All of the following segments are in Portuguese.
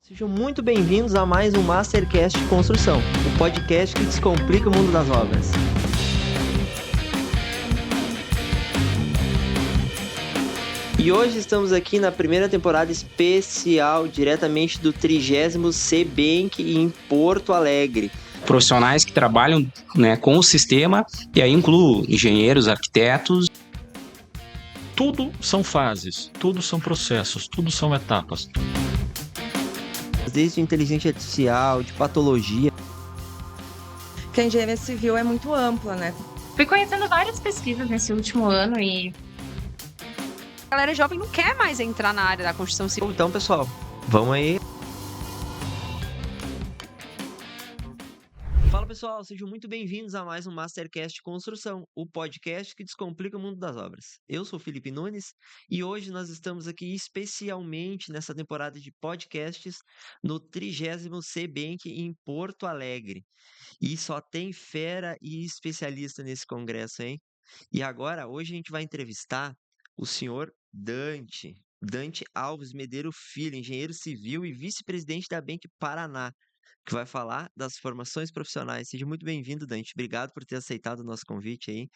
Sejam muito bem-vindos a mais um Mastercast de Construção, o podcast que descomplica o mundo das obras. E hoje estamos aqui na primeira temporada especial, diretamente do 30º CBank em Porto Alegre. Profissionais que trabalham, com o sistema, e aí incluo engenheiros, arquitetos. Tudo são fases, tudo são processos, tudo são etapas. Desde inteligência artificial, de patologia. Que a engenharia civil é muito ampla, né? Fui conhecendo várias pesquisas nesse último ano e... A galera jovem não quer mais entrar na área da construção civil. Então, pessoal, vamos aí. Fala, pessoal, sejam muito bem-vindos a mais um Mastercast de Construção, o podcast que descomplica o mundo das obras. Eu sou o Felipe Nunes e hoje nós estamos aqui especialmente nessa temporada de podcasts no 30º CBank em Porto Alegre. E só tem fera e especialista nesse congresso, hein? E agora, hoje a gente vai entrevistar o senhor Dante Alves Medeiro Filho, engenheiro civil e vice-presidente da Bank Paraná, que vai falar das formações profissionais. Seja muito bem-vindo, Dante. Obrigado por ter aceitado o nosso convite aí.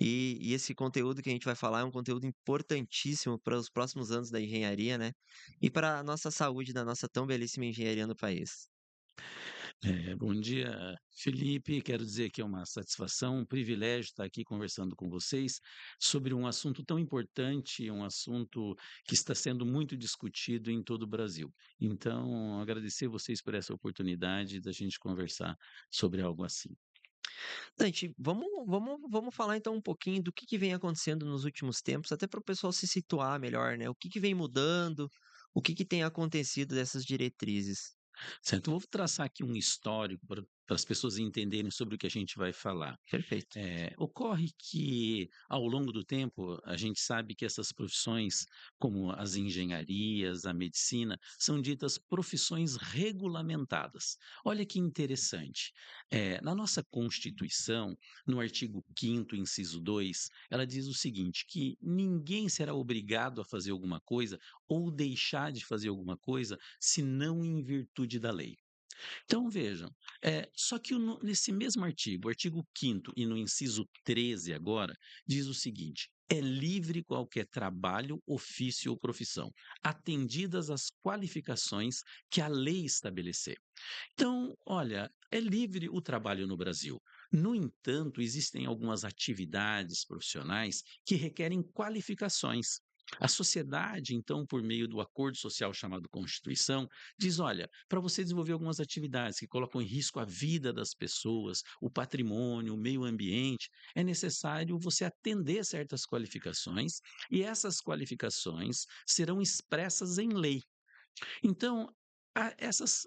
E esse conteúdo que a gente vai falar é um conteúdo importantíssimo para os próximos anos da engenharia, né? E para a nossa saúde da nossa tão belíssima engenharia no país. Bom dia, Felipe. Quero dizer que é uma satisfação, um privilégio estar aqui conversando com vocês sobre um assunto tão importante, um assunto que está sendo muito discutido em todo o Brasil. Então, agradecer vocês por essa oportunidade da gente conversar sobre algo assim. Dante, vamos falar então um pouquinho do que vem acontecendo nos últimos tempos, até para o pessoal se situar melhor, né? O que vem mudando, o que tem acontecido dessas diretrizes. Certo, eu vou traçar aqui um histórico para as pessoas entenderem sobre o que a gente vai falar. Perfeito. Ocorre que, ao longo do tempo, a gente sabe que essas profissões, como as engenharias, a medicina, são ditas profissões regulamentadas. Olha que interessante. Na nossa Constituição, no artigo 5º, inciso 2, ela diz o seguinte, que ninguém será obrigado a fazer alguma coisa ou deixar de fazer alguma coisa, senão em virtude da lei. Então, vejam, só que nesse mesmo artigo, o artigo 5º e no inciso 13 agora, diz o seguinte: é livre qualquer trabalho, ofício ou profissão, atendidas as qualificações que a lei estabelecer. Então, olha, é livre o trabalho no Brasil. No entanto, existem algumas atividades profissionais que requerem qualificações. A sociedade, então, por meio do acordo social chamado Constituição, diz: olha, para você desenvolver algumas atividades que colocam em risco a vida das pessoas, o patrimônio, o meio ambiente, é necessário você atender certas qualificações e essas qualificações serão expressas em lei. Então, essas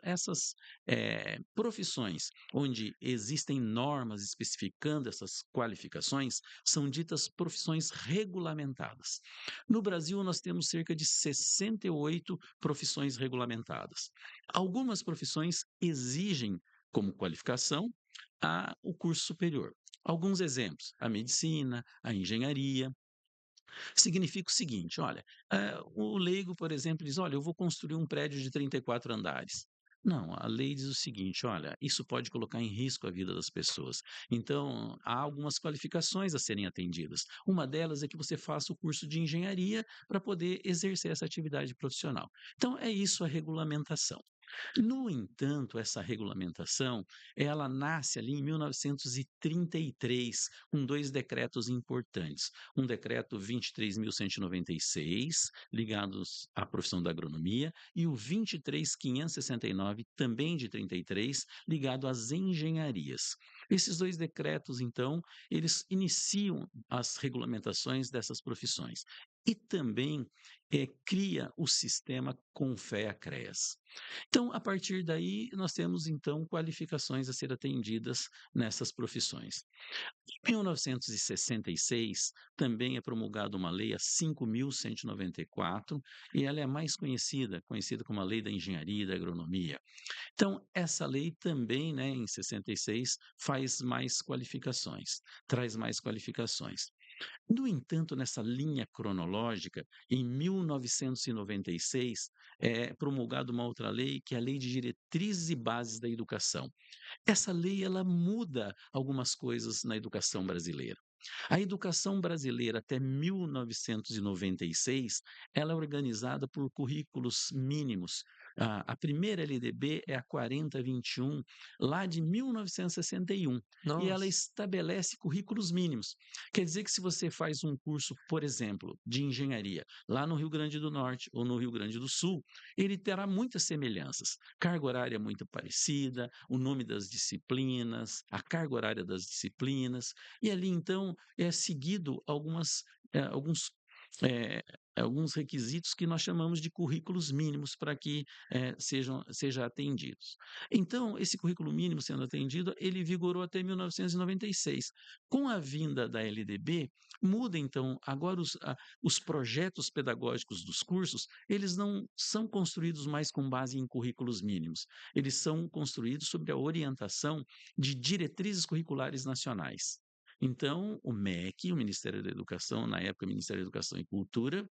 profissões onde existem normas especificando essas qualificações são ditas profissões regulamentadas. No Brasil, nós temos cerca de 68 profissões regulamentadas. Algumas profissões exigem como qualificação o curso superior. Alguns exemplos: a medicina, a engenharia. Significa o seguinte, olha, o leigo, por exemplo, diz: olha, eu vou construir um prédio de 34 andares. Não, a lei diz o seguinte: olha, isso pode colocar em risco a vida das pessoas. Então, há algumas qualificações a serem atendidas. Uma delas é que você faça o curso de engenharia para poder exercer essa atividade profissional. Então, é isso a regulamentação. No entanto, essa regulamentação, ela nasce ali em 1933, com dois decretos importantes. Um decreto 23.196, ligados à profissão da agronomia, e o 23.569, também de 33, ligado às engenharias. Esses dois decretos, então, eles iniciam as regulamentações dessas profissões. E também cria o sistema Confea-CREAS. Então, a partir daí, nós temos, então, qualificações a ser atendidas nessas profissões. Em 1966, também é promulgada uma lei, a 5.194, e ela é mais conhecida como a Lei da Engenharia e da Agronomia. Então, essa lei também, em 66, faz mais qualificações, traz mais qualificações. No entanto, nessa linha cronológica, em 1996, é promulgada uma outra lei, que é a Lei de Diretrizes e Bases da Educação. Essa lei ela muda algumas coisas na educação brasileira. A educação brasileira até 1996, ela é organizada por currículos mínimos. A primeira LDB é a 4021, lá de 1961, e ela Nossa. estabelece currículos mínimos. Quer dizer que se você faz um curso, por exemplo, de engenharia, lá no Rio Grande do Norte ou no Rio Grande do Sul, ele terá muitas semelhanças. Carga horária muito parecida, o nome das disciplinas, a carga horária das disciplinas, e ali então é seguido eh, alguns requisitos que nós chamamos de currículos mínimos para que sejam atendidos. Então, esse currículo mínimo sendo atendido, ele vigorou até 1996. Com a vinda da LDB, muda então, agora os projetos pedagógicos dos cursos, eles não são construídos mais com base em currículos mínimos, eles são construídos sobre a orientação de diretrizes curriculares nacionais. Então, o MEC, o Ministério da Educação, na época, o Ministério da Educação e Cultura,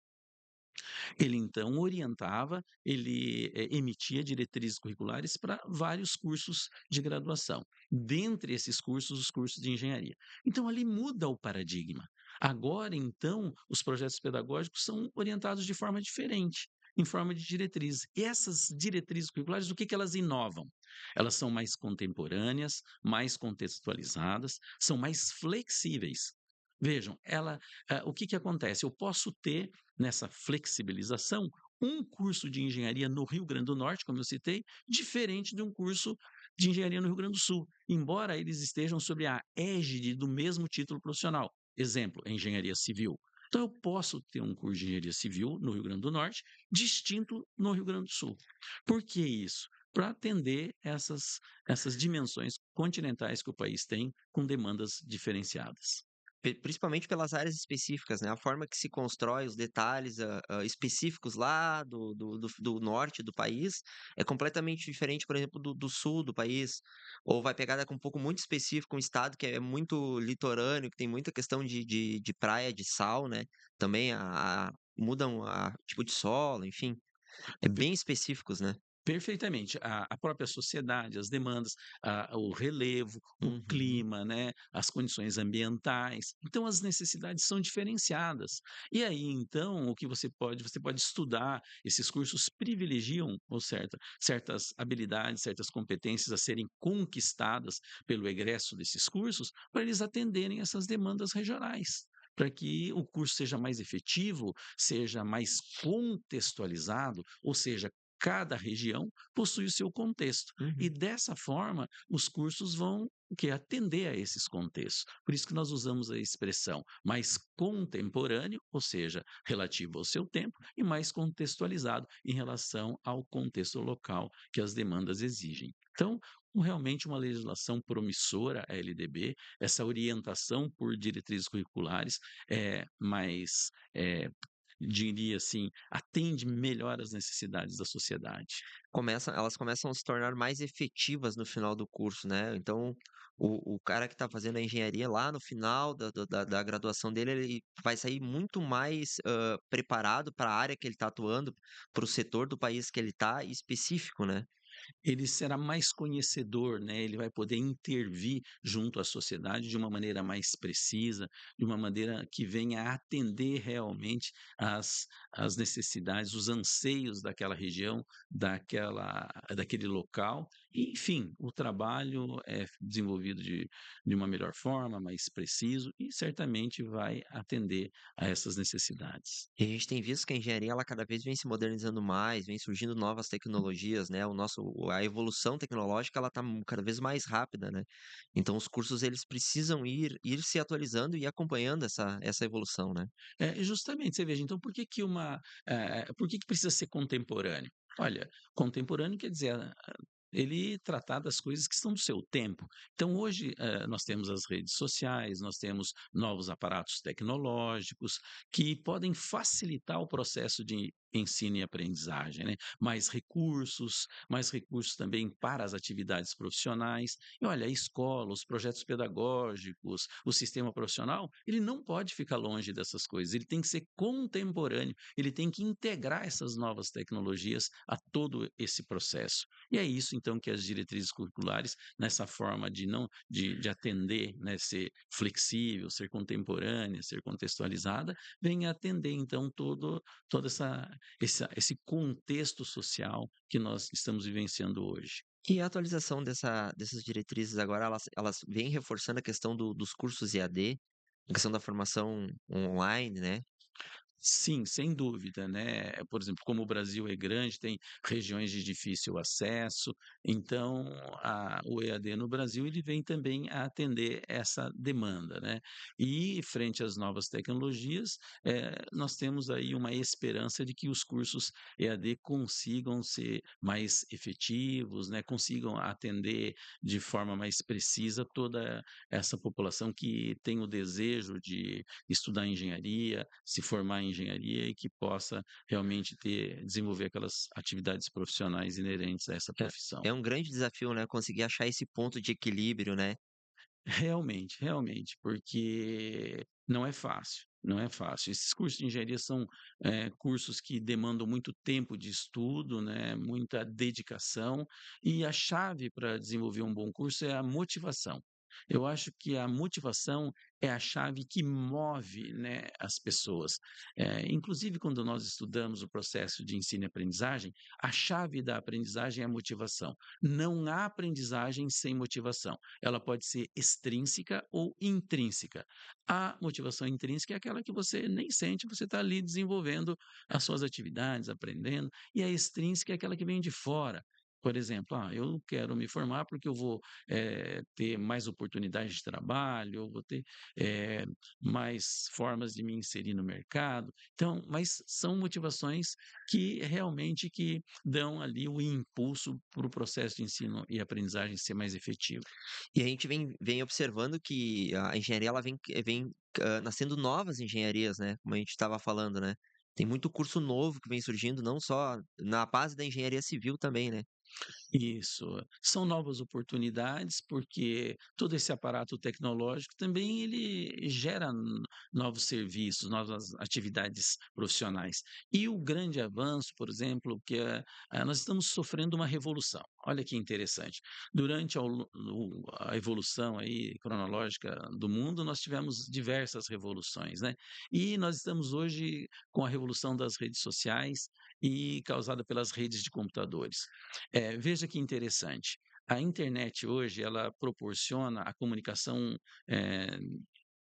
ele então orientava, ele emitia diretrizes curriculares para vários cursos de graduação. Dentre esses cursos, os cursos de engenharia. Então, ali muda o paradigma. Agora, então, os projetos pedagógicos são orientados de forma diferente, em forma de diretrizes. E essas diretrizes curriculares, o que elas inovam? Elas são mais contemporâneas, mais contextualizadas, são mais flexíveis. Vejam, o que acontece? Eu posso ter, nessa flexibilização, um curso de engenharia no Rio Grande do Norte, como eu citei, diferente de um curso de engenharia no Rio Grande do Sul, embora eles estejam sob a égide do mesmo título profissional. Exemplo, a engenharia civil. Então, eu posso ter um curso de engenharia civil no Rio Grande do Norte, distinto no Rio Grande do Sul. Por que isso? Para atender essas dimensões continentais que o país tem, com demandas diferenciadas. Principalmente pelas áreas específicas, né? A forma que se constrói os detalhes específicos lá do norte do país é completamente diferente, por exemplo, do sul do país. Ou vai pegar com um pouco muito específico, um estado que é muito litorâneo, que tem muita questão de praia, de sal, né? Também mudam a tipo de solo, enfim. É bem específicos, né? Perfeitamente. A própria sociedade, as demandas, o relevo, o Uhum. clima, né, as condições ambientais. Então, as necessidades são diferenciadas. E aí, então, o que você pode estudar, esses cursos privilegiam certas habilidades, certas competências a serem conquistadas pelo egresso desses cursos, para eles atenderem essas demandas regionais. Para que o curso seja mais efetivo, seja mais contextualizado, ou seja, cada região possui o seu contexto. E Uhum. dessa forma, os cursos vão atender a esses contextos. Por isso que nós usamos a expressão mais contemporâneo, ou seja, relativo ao seu tempo, e mais contextualizado em relação ao contexto local que as demandas exigem. Então, realmente uma legislação promissora, a LDB, essa orientação por diretrizes curriculares mais diria assim, atende melhor às necessidades da sociedade. Elas começam a se tornar mais efetivas no final do curso, né? Então, o cara que está fazendo a engenharia lá no final da graduação dele, ele vai sair muito mais preparado para a área que ele está atuando, para o setor do país que ele está, específico, né? Ele será mais conhecedor, né? Ele vai poder intervir junto à sociedade de uma maneira mais precisa, de uma maneira que venha a atender realmente às necessidades, os anseios daquela região, daquele local. E, enfim, o trabalho é desenvolvido de uma melhor forma, mais preciso, e certamente vai atender a essas necessidades. E a gente tem visto que a engenharia ela cada vez vem se modernizando mais, vem surgindo novas tecnologias, né? A evolução tecnológica ela está cada vez mais rápida, né? Então os cursos eles precisam ir se atualizando e acompanhando essa evolução, né? Justamente, você veja, então por que precisa ser contemporâneo? Olha, contemporâneo quer dizer, ele tratar das coisas que estão do seu tempo. Então hoje, nós temos as redes sociais, nós temos novos aparatos tecnológicos que podem facilitar o processo de ensino e aprendizagem, né? Mais recursos também para as atividades profissionais. E olha, a escola, os projetos pedagógicos, o sistema profissional, ele não pode ficar longe dessas coisas, ele tem que ser contemporâneo, ele tem que integrar essas novas tecnologias a todo esse processo. E é isso, então, que as diretrizes curriculares, nessa forma de não de atender, né, ser flexível, ser contemporânea, ser contextualizada, vem atender, então, todo esse contexto social que nós estamos vivenciando hoje. E a atualização dessas diretrizes agora, elas vêm reforçando a questão dos cursos EAD, a questão da formação online, né? Sim, sem dúvida, né? Por exemplo, como o Brasil é grande, tem regiões de difícil acesso, então o EAD no Brasil ele vem também a atender essa demanda, né? E frente às novas tecnologias, nós temos aí uma esperança de que os cursos EAD consigam ser mais efetivos, né? Consigam atender de forma mais precisa toda essa população que tem o desejo de estudar engenharia, se formar em engenharia e que possa realmente desenvolver aquelas atividades profissionais inerentes a essa profissão. É um grande desafio, né? Conseguir achar esse ponto de equilíbrio, né? Realmente, realmente, porque não é fácil, não é fácil. Esses cursos de engenharia são cursos que demandam muito tempo de estudo, né, muita dedicação, e a chave para desenvolver um bom curso é a motivação. Eu acho que a motivação é a chave que move, né, as pessoas. Inclusive, quando nós estudamos o processo de ensino e aprendizagem, a chave da aprendizagem é a motivação. Não há aprendizagem sem motivação. Ela pode ser extrínseca ou intrínseca. A motivação intrínseca é aquela que você nem sente, você está ali desenvolvendo as suas atividades, aprendendo, e a extrínseca é aquela que vem de fora. Por exemplo, eu quero me formar porque eu vou ter mais oportunidades de trabalho, eu vou ter eh, mais formas de me inserir no mercado. Então, mas são motivações que realmente que dão ali o impulso para o processo de ensino e aprendizagem ser mais efetivo. E a gente vem observando que a engenharia ela vem nascendo novas engenharias, né? Como a gente estava falando, né? Tem muito curso novo que vem surgindo, não só na base da engenharia civil também, né? Isso. São novas oportunidades, porque todo esse aparato tecnológico também ele gera novos serviços, novas atividades profissionais. E o grande avanço, por exemplo, que nós estamos sofrendo uma revolução. Olha que interessante. Durante a evolução aí cronológica do mundo, nós tivemos diversas revoluções, né? E nós estamos hoje com a revolução das redes sociais e causada pelas redes de computadores. Veja que interessante. A internet hoje, ela proporciona a comunicação, eh,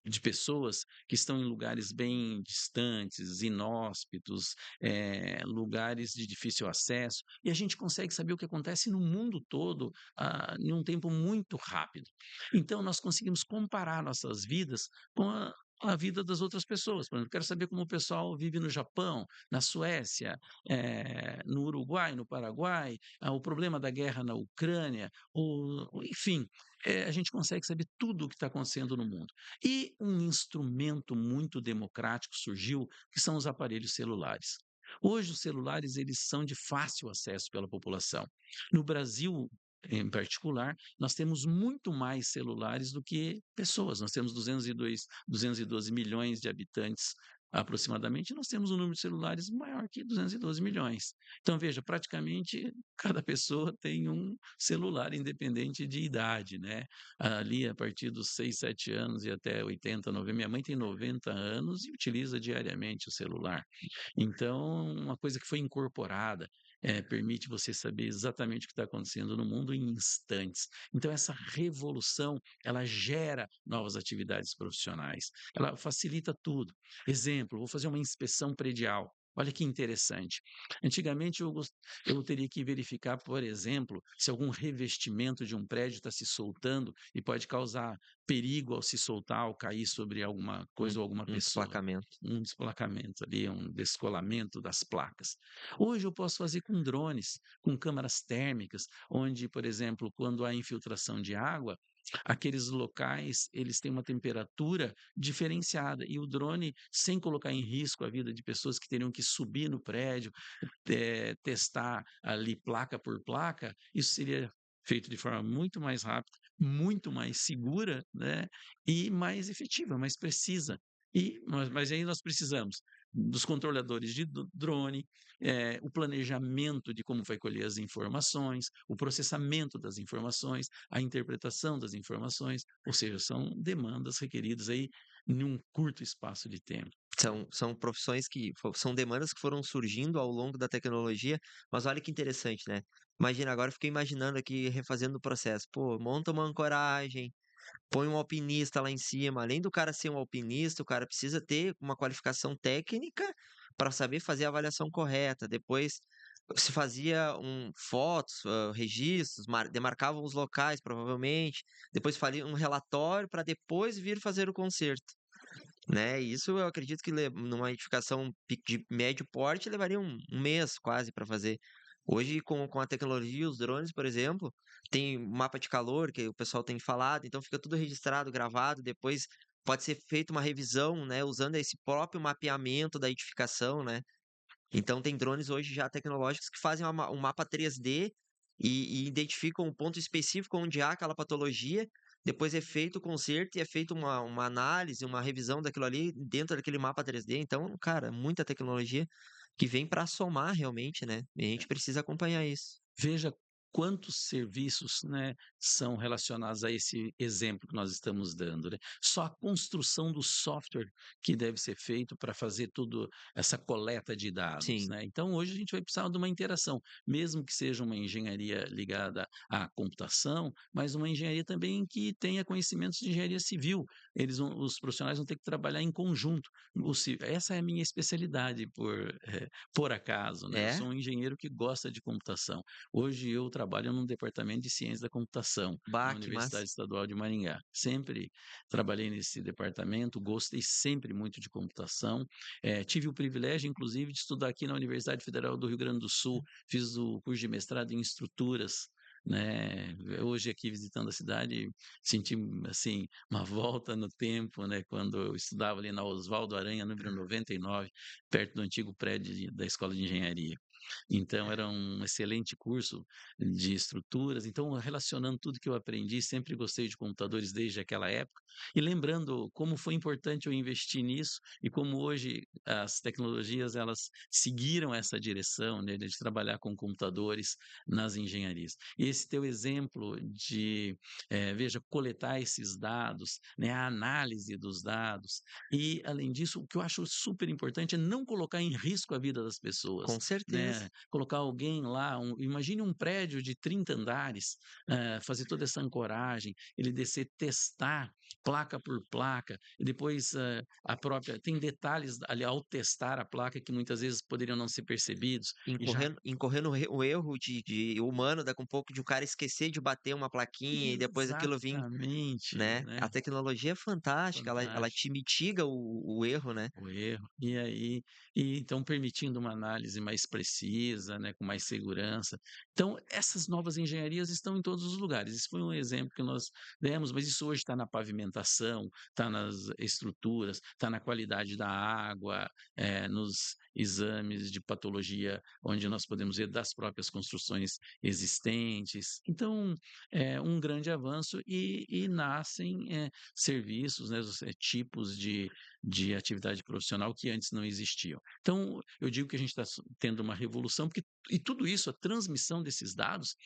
de pessoas que estão em lugares bem distantes, inóspitos, lugares de difícil acesso, e a gente consegue saber o que acontece no mundo todo, em um tempo muito rápido. Então nós conseguimos comparar nossas vidas com a vida das outras pessoas. Por exemplo, quero saber como o pessoal vive no Japão, na Suécia, no Uruguai, no Paraguai, o problema da guerra na Ucrânia, enfim, a gente consegue saber tudo o que está acontecendo no mundo. E um instrumento muito democrático surgiu, que são os aparelhos celulares. Hoje os celulares eles são de fácil acesso pela população. No Brasil, em particular, nós temos muito mais celulares do que pessoas. Nós temos 212 milhões de habitantes aproximadamente, e nós temos um número de celulares maior que 212 milhões. Então, veja, praticamente cada pessoa tem um celular, independente de idade, né? Ali, a partir dos 6, 7 anos e até 80, 90. Minha mãe tem 90 anos e utiliza diariamente o celular. Então, uma coisa que foi incorporada, permite você saber exatamente o que está acontecendo no mundo em instantes. Então, essa revolução, ela gera novas atividades profissionais, ela facilita tudo. Exemplo, vou fazer uma inspeção predial. Olha que interessante. Antigamente eu teria que verificar, por exemplo, se algum revestimento de um prédio está se soltando e pode causar perigo ao se soltar, ao cair sobre alguma coisa ou alguma Um pessoa. desplacamento. Um desplacamento ali, um descolamento das placas. Hoje eu posso fazer com drones, com câmaras térmicas, onde, por exemplo, quando há infiltração de água, aqueles locais, eles têm uma temperatura diferenciada e o drone, sem colocar em risco a vida de pessoas que teriam que subir no prédio, testar ali placa por placa, isso seria feito de forma muito mais rápida, muito mais segura, né, e mais efetiva, mais precisa. Mas aí nós precisamos dos controladores de drone, o planejamento de como vai colher as informações, o processamento das informações, a interpretação das informações, ou seja, são demandas requeridas aí em um curto espaço de tempo. São profissões são demandas que foram surgindo ao longo da tecnologia, mas olha que interessante, né? Imagina, agora eu fiquei imaginando aqui, refazendo o processo. Pô, monta uma ancoragem, põe um alpinista lá em cima. Além do cara ser um alpinista, o cara precisa ter uma qualificação técnica para saber fazer a avaliação correta. Depois se fazia fotos, registros, demarcavam os locais, provavelmente. Depois faria um relatório para depois vir fazer o conserto. Né? Isso eu acredito que numa edificação de médio porte levaria um mês quase para fazer. Hoje, com a tecnologia, os drones, por exemplo, tem mapa de calor que o pessoal tem falado, então fica tudo registrado, gravado, depois pode ser feita uma revisão, né, usando esse próprio mapeamento da edificação, né? Então tem drones hoje já tecnológicos que fazem um mapa 3D e identificam um ponto específico onde há aquela patologia. Depois é feito o conserto e é feita uma análise, uma revisão daquilo ali dentro daquele mapa 3D. Então, cara, muita tecnologia que vem para somar realmente, né? E a gente precisa acompanhar isso. Veja quantos serviços, né, são relacionados a esse exemplo que nós estamos dando, né? Só a construção do software que deve ser feito para fazer tudo essa coleta de dados, Sim, né? Então, hoje a gente vai precisar de uma interação, mesmo que seja uma engenharia ligada à computação, mas uma engenharia também que tenha conhecimentos de engenharia civil. Os profissionais vão ter que trabalhar em conjunto. Essa é a minha especialidade, por acaso, né? Eu é. sou um engenheiro que gosta de computação. Hoje eu trabalho num departamento de ciência da computação, Bah, na que massa. Universidade Estadual de Maringá. Sempre trabalhei nesse departamento, gostei sempre muito de computação. Tive o privilégio, inclusive, de estudar aqui na Universidade Federal do Rio Grande do Sul. Fiz o curso de mestrado em estruturas, né? Hoje aqui visitando a cidade, senti assim uma volta no tempo, né? Quando eu estudava ali na Oswaldo Aranha, número 99, perto do antigo prédio da Escola de Engenharia. Então, era um excelente curso de estruturas. Então, relacionando tudo que eu aprendi, sempre gostei de computadores desde aquela época. E lembrando como foi importante eu investir nisso e como hoje as tecnologias elas seguiram essa direção, né, de trabalhar com computadores nas engenharias. E esse teu exemplo de, veja, coletar esses dados, né, a análise dos dados. E, além disso, o que eu acho super importante é não colocar em risco a vida das pessoas, Com certeza. né? Colocar alguém lá, imagine um prédio de 30 andares, fazer toda essa ancoragem, ele descer, testar placa por placa, e depois tem detalhes ali ao testar a placa que muitas vezes poderiam não ser percebidos, e já Incorrendo o erro de humano, daqui um pouco de o cara esquecer de bater uma plaquinha e depois aquilo vir, exatamente, né? A né? tecnologia é fantástica, ela Fantástico. te mitiga o erro, né? O erro. E então permitindo uma análise mais precisa, né, com mais segurança. Então, essas novas engenharias estão em todos os lugares. Isso foi um exemplo que nós demos, mas isso hoje está na pavimentação, está nas estruturas, está na qualidade da água, nos exames de patologia, onde nós podemos ver das próprias construções existentes. Então, é um grande avanço e nascem serviços, né, tipos de atividade profissional que antes não existiam. Então, eu digo que a gente está tendo uma revolução, porque e tudo isso, a transmissão desses dados,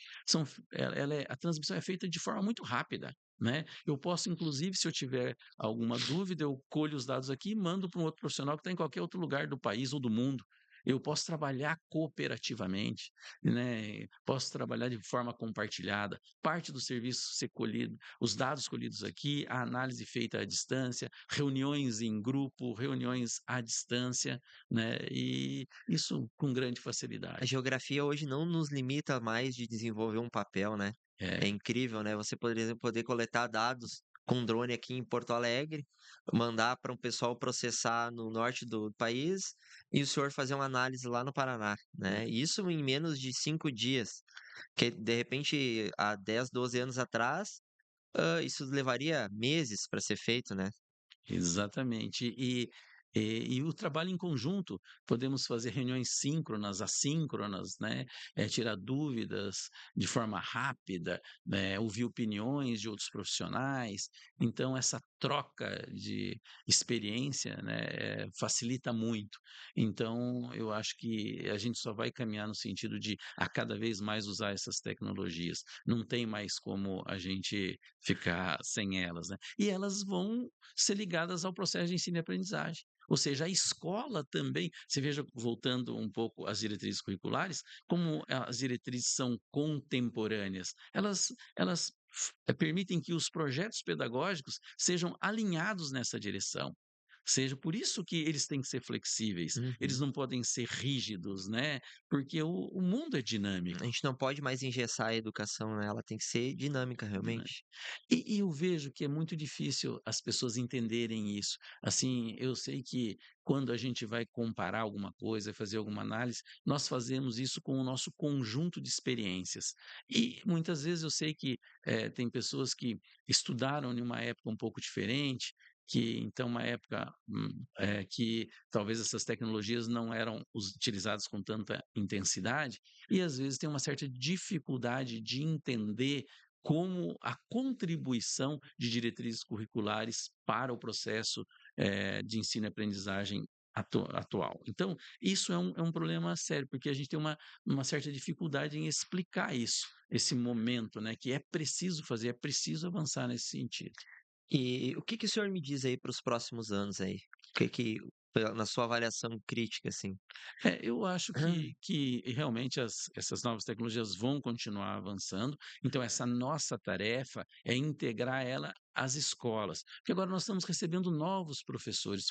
a transmissão é feita de forma muito rápida. Né? Eu posso, inclusive, se eu tiver alguma dúvida, eu colho os dados aqui e mando para um outro profissional que está em qualquer outro lugar do país ou do mundo. Eu posso trabalhar cooperativamente, né? Posso trabalhar de forma compartilhada, parte do serviço ser colhido, os dados colhidos aqui, a análise feita à distância, reuniões em grupo, reuniões à distância, né? E isso com grande A facilidade. geografia hoje não nos limita mais de desenvolver um papel, né? É É, incrível, né? Você poder coletar dados com drone aqui em Porto Alegre, mandar para um pessoal processar no norte do país e o senhor fazer uma análise lá no Paraná, né? Isso em menos de 5 dias, que de repente há 10, 12 anos atrás, isso levaria meses para ser feito, né? Exatamente. E o trabalho em conjunto, podemos fazer reuniões síncronas, assíncronas, né? Tirar dúvidas de forma rápida, né? Ouvir opiniões de outros profissionais. Então, essa troca de experiência, né? Facilita muito. Então, eu acho que a gente só vai caminhar no sentido de a cada vez mais usar essas tecnologias. Não tem mais como a gente ficar sem elas, né? E elas vão ser ligadas ao processo de ensino e aprendizagem. Ou seja, a escola também, você veja, voltando um pouco às diretrizes curriculares, como as diretrizes são contemporâneas, elas permitem que os projetos pedagógicos sejam alinhados nessa direção. Seja por isso que eles têm que ser flexíveis, eles Uhum. não podem ser rígidos, né? Porque o mundo é A dinâmico. gente não pode mais engessar a educação, né? Ela tem que ser dinâmica, Né? realmente. E eu vejo que é muito difícil as pessoas entenderem isso. Assim, eu sei que quando a gente vai comparar alguma coisa, fazer alguma análise, nós fazemos isso com o nosso conjunto de experiências. E muitas vezes eu sei que tem pessoas que estudaram em uma época um pouco diferente, que então uma época que talvez essas tecnologias não eram utilizadas com tanta intensidade, e às vezes tem uma certa dificuldade de entender como a contribuição de diretrizes curriculares para o processo de ensino e aprendizagem atual. Então, isso é um problema sério, porque a gente tem uma certa dificuldade em explicar isso, esse momento, né, que é preciso fazer, é preciso avançar nesse sentido. E o que que o senhor me diz aí para os próximos anos aí? O que que, na sua avaliação crítica, assim? Eu acho que realmente essas novas tecnologias vão continuar avançando, então essa nossa tarefa é integrar ela às escolas, porque agora nós estamos recebendo novos professores,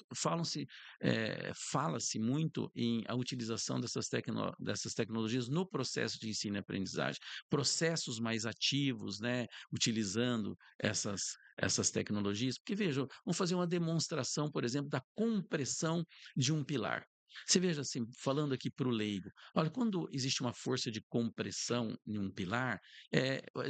fala-se muito em a utilização dessas tecnologias no processo de ensino e aprendizagem, processos mais ativos, né, utilizando essas tecnologias, porque veja, vamos fazer uma demonstração, por exemplo, da compressão de um pilar. Você veja assim, falando aqui para o leigo, olha, quando existe uma força de compressão em um pilar,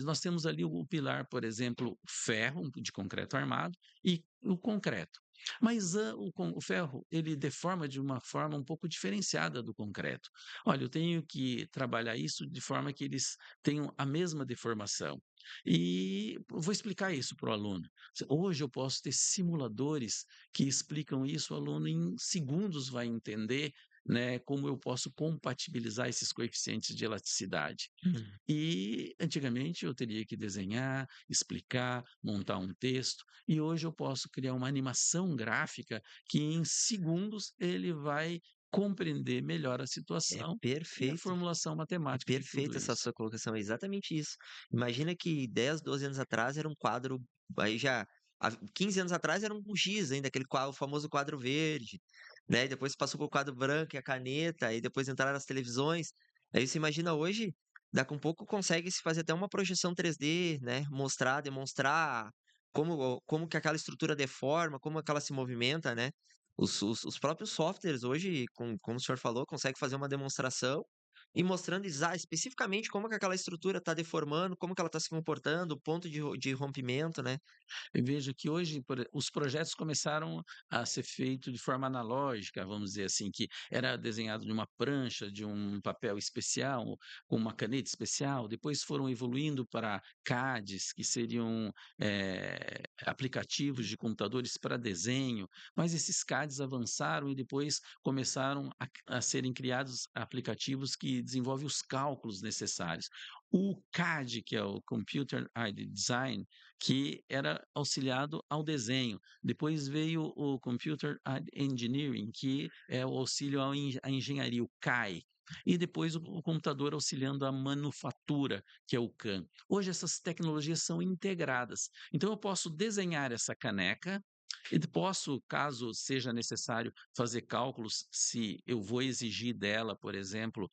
nós temos ali o pilar, por exemplo, ferro de concreto armado e o concreto. Mas o ferro, ele deforma de uma forma um pouco diferenciada do concreto. Olha, eu tenho que trabalhar isso de forma que eles tenham a mesma deformação. E vou explicar isso para o aluno. Hoje eu posso ter simuladores que explicam isso, o aluno em segundos vai entender, né, como eu posso compatibilizar esses coeficientes de elasticidade. Hum. E antigamente eu teria que desenhar, explicar, montar um texto, e hoje eu posso criar uma animação gráfica que em segundos ele vai compreender melhor a É situação e a perfeito. formulação É matemática de tudo perfeita essa isso. sua colocação, é exatamente isso. Imagina que 10, 12 anos atrás era um quadro, aí já há 15 anos atrás era um giz ainda, aquele quadro, o famoso quadro verde, né? E depois passou para o quadro branco e a caneta, aí depois entraram as televisões. Aí você imagina hoje, daqui a um pouco consegue se fazer até uma projeção 3D, né? Mostrar, demonstrar como que aquela estrutura deforma, como que ela se movimenta, né? Os próprios softwares hoje, como o senhor falou, consegue fazer uma demonstração e mostrando especificamente como que aquela estrutura está deformando, como que ela está se comportando, o ponto de rompimento, né? Eu vejo que hoje os projetos começaram a ser feitos de forma analógica, vamos dizer assim, que era desenhado de uma prancha, de um papel especial, com uma caneta especial, depois foram evoluindo para CADs, que seriam aplicativos de computadores para desenho, mas esses CADs avançaram e depois começaram a serem criados aplicativos que desenvolvem os cálculos necessários. O CAD, que é o Computer Aided Design, que era auxiliado ao desenho. Depois veio o Computer Aided Engineering, que é o auxílio à engenharia, o CAE. E depois o computador auxiliando a manufatura, que é o CAM. Hoje essas tecnologias são integradas. Então eu posso desenhar essa caneca e posso, caso seja necessário, fazer cálculos se eu vou exigir dela, por exemplo,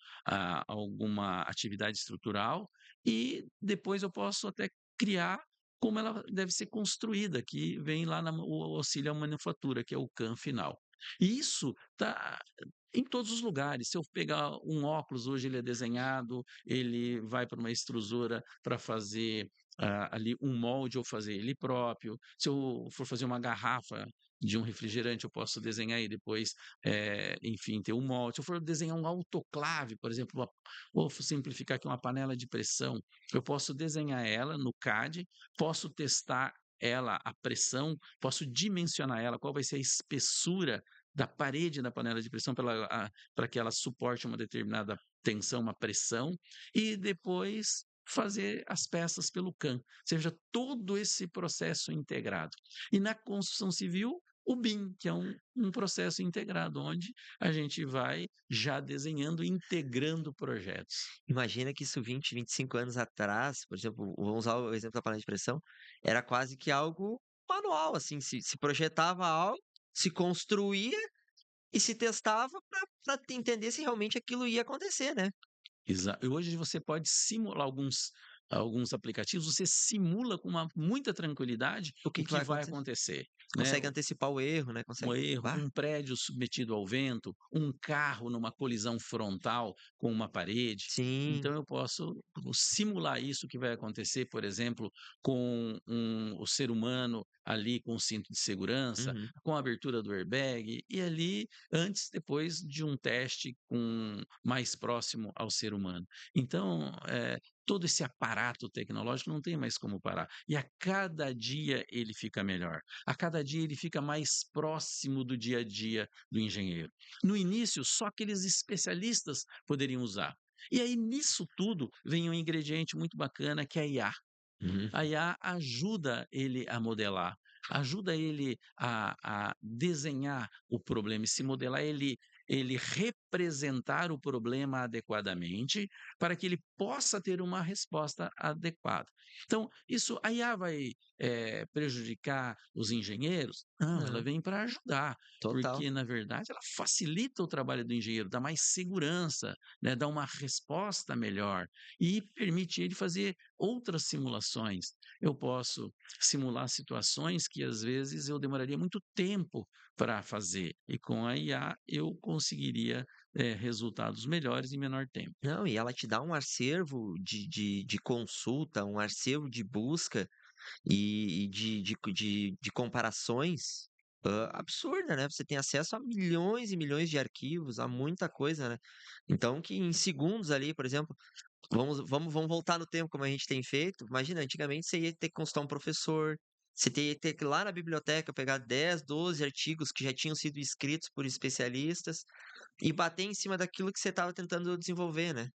alguma atividade estrutural, e depois eu posso até criar como ela deve ser construída, que vem lá o auxílio à manufatura, que é o CAM final. E isso está em todos os lugares. Se eu pegar um óculos, hoje ele é desenhado, ele vai para uma extrusora para fazer ali um molde ou fazer ele próprio. Se eu for fazer uma garrafa de um refrigerante, eu posso desenhar e depois, enfim, ter um molde. Se eu for desenhar um autoclave, por exemplo, vou simplificar aqui uma panela de pressão, eu posso desenhar ela no CAD, posso testar ela, a pressão, posso dimensionar ela, qual vai ser a espessura da parede da panela de pressão para que ela suporte uma determinada tensão, uma pressão, e depois fazer as peças pelo CAM, ou seja, todo esse processo integrado. E na construção civil, o BIM, que é um processo integrado, onde a gente vai já desenhando e integrando projetos. Imagina que isso 20, 25 anos atrás, por exemplo, vamos usar o exemplo da panela de pressão, era quase que algo manual, assim, se projetava algo, se construía e se testava para entender se realmente aquilo ia acontecer, né? E hoje você pode simular alguns aplicativos, você simula com muita tranquilidade O que o que que vai vai acontecer? acontecer, né? Consegue antecipar o erro, né? Um Consegue. erro, Bah, um prédio submetido ao vento, um carro numa colisão frontal com uma parede. sim. Então eu posso simular isso que vai acontecer, por exemplo, com o ser humano ali com o cinto de segurança, Uhum. com a abertura do airbag, e ali antes, depois de um teste mais próximo ao ser humano. Então, todo esse aparato tecnológico não tem mais como parar. E a cada dia ele fica melhor. A cada dia ele fica mais próximo do dia a dia do engenheiro. No início, só aqueles especialistas poderiam usar. E aí, nisso tudo, vem um ingrediente muito bacana que é a IA. Uhum. A IA ajuda ele a modelar, ajuda ele a desenhar o problema e se modelar, ele representar o problema adequadamente para que ele possa ter uma resposta adequada. Então, isso a IA vai prejudicar os engenheiros? Não, ela Não, vem para ajudar, total. porque na verdade ela facilita o trabalho do engenheiro, dá mais segurança, né, dá uma resposta melhor e permite ele fazer outras simulações. Eu posso simular situações que às vezes eu demoraria muito tempo para fazer, e com a IA eu conseguiria resultados melhores em menor tempo. Não, e ela te dá um acervo de consulta, um acervo de busca e de comparações absurda, né? Você tem acesso a milhões e milhões de arquivos, a muita coisa, né? Então, que em segundos ali, por exemplo, vamos voltar no tempo como a gente tem feito. Imagina, antigamente você ia ter que consultar um professor, você ia ter que ir lá na biblioteca pegar 10, 12 artigos que já tinham sido escritos por especialistas e bater em cima daquilo que você estava tentando desenvolver, né?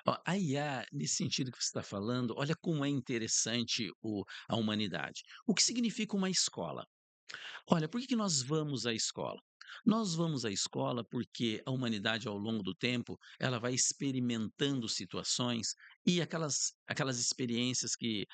Ó, a IA, nesse sentido que você está falando, olha como é interessante a humanidade. O que significa uma escola? Olha, por que nós vamos à escola? Nós vamos à escola porque a humanidade, ao longo do tempo, ela vai experimentando situações e aquelas experiências que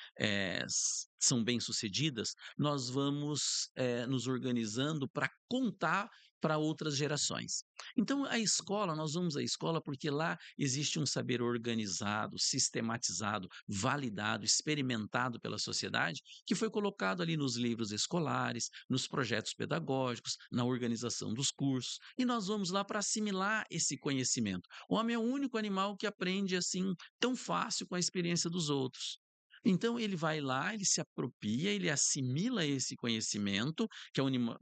são bem-sucedidas, nós vamos nos organizando para contar para outras gerações. Então, a escola, nós vamos à escola porque lá existe um saber organizado, sistematizado, validado, experimentado pela sociedade, que foi colocado ali nos livros escolares, nos projetos pedagógicos, na organização dos cursos, e nós vamos lá para assimilar esse conhecimento. O homem é o único animal que aprende assim tão fácil com a experiência dos outros. Então ele vai lá, ele se apropria, ele assimila esse conhecimento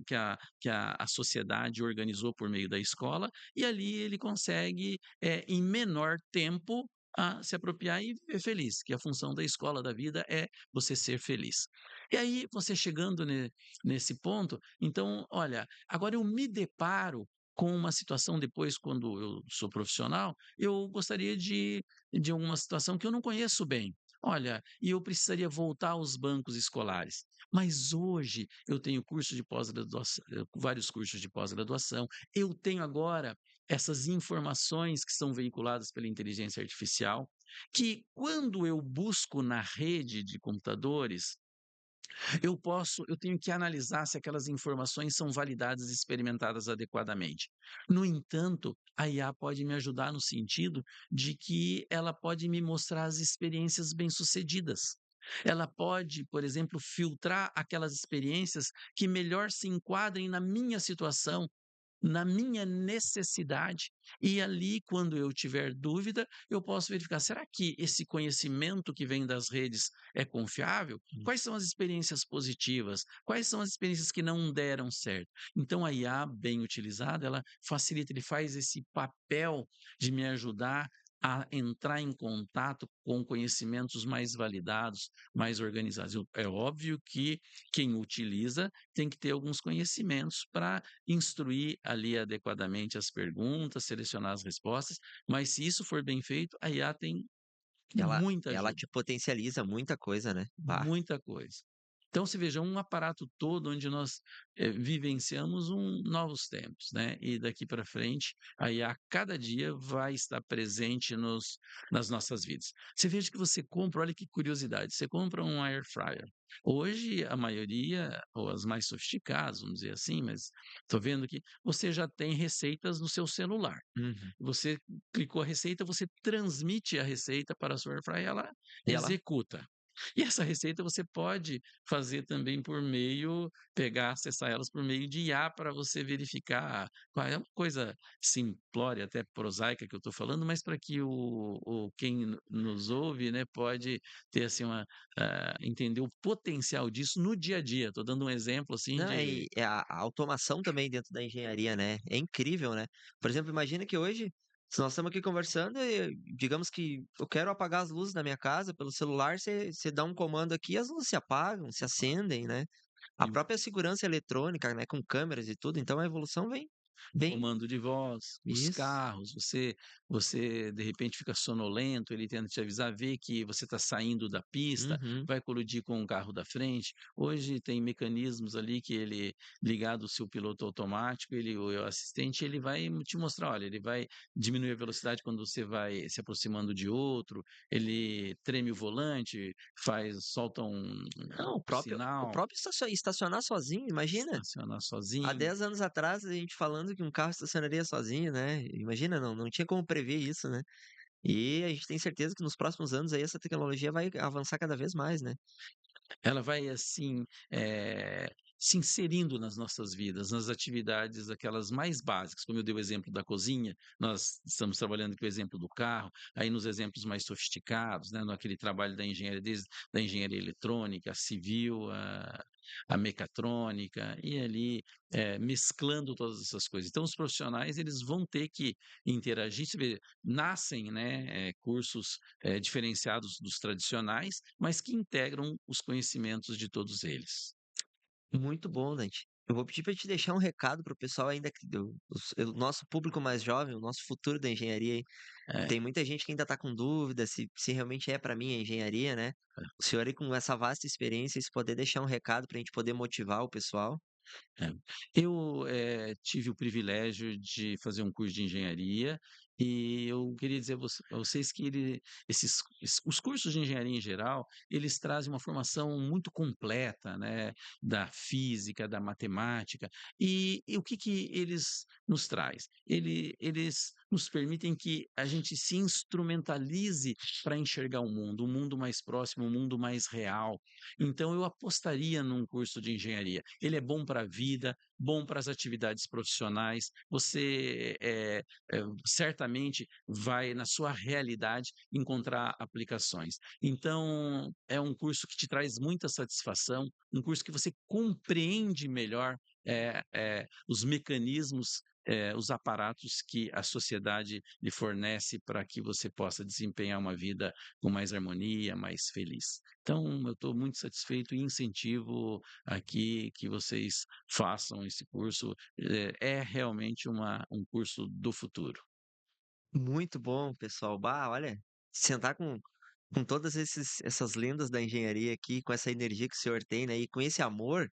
que a sociedade organizou por meio da escola, e ali ele consegue, em menor tempo, se apropriar e viver feliz, que a função da escola da vida é você ser feliz. E aí, você chegando nesse ponto, então, olha, agora eu me deparo com uma situação depois, quando eu sou profissional, eu gostaria de alguma situação que eu não conheço bem. Olha, e eu precisaria voltar aos bancos escolares. Mas hoje eu tenho curso de pós-graduação, vários cursos de pós-graduação. Eu tenho agora essas informações que são veiculadas pela inteligência artificial, que quando eu busco na rede de computadores, eu tenho que analisar se aquelas informações são validadas e experimentadas adequadamente. No entanto, a IA pode me ajudar no sentido de que ela pode me mostrar as experiências bem-sucedidas. Ela pode, por exemplo, filtrar aquelas experiências que melhor se enquadrem na minha situação, na minha necessidade. E ali, quando eu tiver dúvida, eu posso verificar: será que esse conhecimento que vem das redes é confiável? Hum. Quais são as experiências positivas? Quais são as experiências que não deram certo? Então, a IA, bem utilizada, ela facilita, ele faz esse papel de me ajudar a entrar em contato com conhecimentos mais validados, mais organizados. É óbvio que quem utiliza tem que ter alguns conhecimentos para instruir ali adequadamente as perguntas, selecionar as respostas, mas se isso for bem feito, a IA tem Ela muita ela ajuda, te potencializa muita coisa, né. Bah. muita coisa. Então, se veja, um aparato todo onde nós vivenciamos novos tempos, né? E daqui para frente, a IA cada dia vai estar presente nas nossas vidas. Você veja que você compra, olha que curiosidade, você compra um air fryer. Hoje, a maioria, ou as mais sofisticadas, vamos dizer assim, mas estou vendo que você já tem receitas no seu celular. Uhum. Você clicou a receita, você transmite a receita para a sua air fryer, ela E ela executa. E essa receita você pode fazer também por meio pegar, acessar elas por meio de IA para você verificar qual é uma coisa simplória, até prosaica que eu estou falando, mas para que o quem nos ouve, né, pode ter assim entender o potencial disso no dia a dia. Estou dando um exemplo assim não, de é a automação também dentro da engenharia, né, é incrível, né. Por exemplo, imagina que hoje, se nós estamos aqui conversando e digamos que eu quero apagar as luzes da minha casa pelo celular, você dá um comando aqui e as luzes se apagam, se acendem, né. A própria segurança eletrônica, né, com câmeras e tudo, então a evolução vem comando de voz, os isso. carros, você de repente fica sonolento, ele tenta te avisar, vê que você está saindo da pista, Uhum. vai colidir com o carro da frente. Hoje tem mecanismos ali que ele, ligado ao seu piloto automático, o assistente, ele vai te mostrar, olha, ele vai diminuir a velocidade quando você vai se aproximando de outro, ele treme o volante, solta Não, o sinal, próprio estacionar sozinho, imagina. estacionar Há sozinho. 10 anos atrás, a gente falando que um carro estacionaria sozinho, né, imagina, não tinha como prever isso, né. E a gente tem certeza que nos próximos anos aí essa tecnologia vai avançar cada vez mais, né. Ela vai assim, se inserindo nas nossas vidas, nas atividades aquelas mais básicas, como eu dei o exemplo da cozinha, nós estamos trabalhando com o exemplo do carro, aí nos exemplos mais sofisticados, né, naquele trabalho da engenharia, desde da engenharia eletrônica, a civil, a mecatrônica, e ali, mesclando todas essas coisas. Então os profissionais, eles vão ter que interagir, você vê, nascem, né, cursos, diferenciados dos tradicionais, mas que integram os conhecimentos de todos eles. Muito bom, Dante. Eu vou pedir para te deixar um recado para o pessoal ainda que o nosso público mais jovem, o nosso futuro da engenharia aí. É, Tem muita gente que ainda está com dúvida se realmente é para mim a engenharia, né. O senhor aí com essa vasta experiência, se poder deixar um recado para a gente poder motivar o pessoal. é. Eu, tive o privilégio de fazer um curso de engenharia e eu queria dizer a vocês que os cursos de engenharia em geral, eles trazem uma formação muito completa, né, da física, da matemática, e o que que eles nos traz? Eles nos permitem que a gente se instrumentalize para enxergar o mundo mais próximo, um mundo mais real. Então eu apostaria num curso de engenharia. Ele é bom para a vida, bom para as atividades profissionais. Você certamente vai, na sua realidade, encontrar aplicações. Então, é um curso que te traz muita satisfação, um curso que você compreende melhor os mecanismos, os aparatos que a sociedade lhe fornece para que você possa desempenhar uma vida com mais harmonia, mais feliz. Então, eu estou muito satisfeito e incentivo aqui que vocês façam esse curso. É realmente um curso do futuro. Muito bom, pessoal. Bah, olha, sentar com todas essas lendas da engenharia aqui, com essa energia que o senhor tem, né, e com esse amor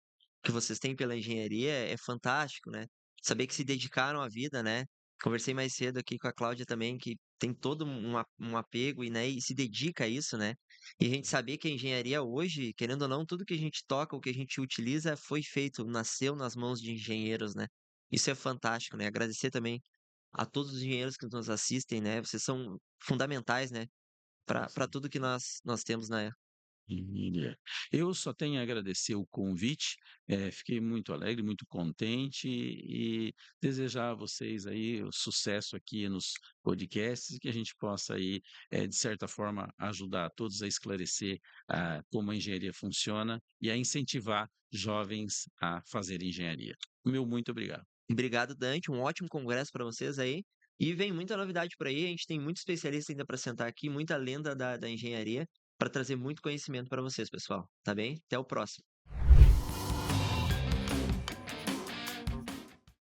que vocês têm pela engenharia é fantástico, né. Saber que se dedicaram à vida, né. Conversei mais cedo aqui com a Cláudia também, que tem todo um apego e, né, e se dedica a isso, né. E a gente saber que a engenharia hoje, querendo ou não, tudo que a gente toca, o que a gente utiliza foi feito, nasceu nas mãos de engenheiros, né. Isso é fantástico, né. Agradecer também a todos os engenheiros que nos assistem, né, vocês são fundamentais, né, para tudo que nós temos, né. Maravilha. Eu só tenho a agradecer o convite, fiquei muito alegre, muito contente e desejar a vocês aí o sucesso aqui nos podcasts, que a gente possa aí, de certa forma, ajudar todos a esclarecer, como a engenharia funciona e a incentivar jovens a fazer engenharia. Meu muito obrigado. Obrigado, Dante. Um ótimo congresso para vocês aí. E vem muita novidade por aí. A gente tem muito especialista ainda para sentar aqui, muita lenda da engenharia, para trazer muito conhecimento para vocês, pessoal. Tá bem? Até o próximo.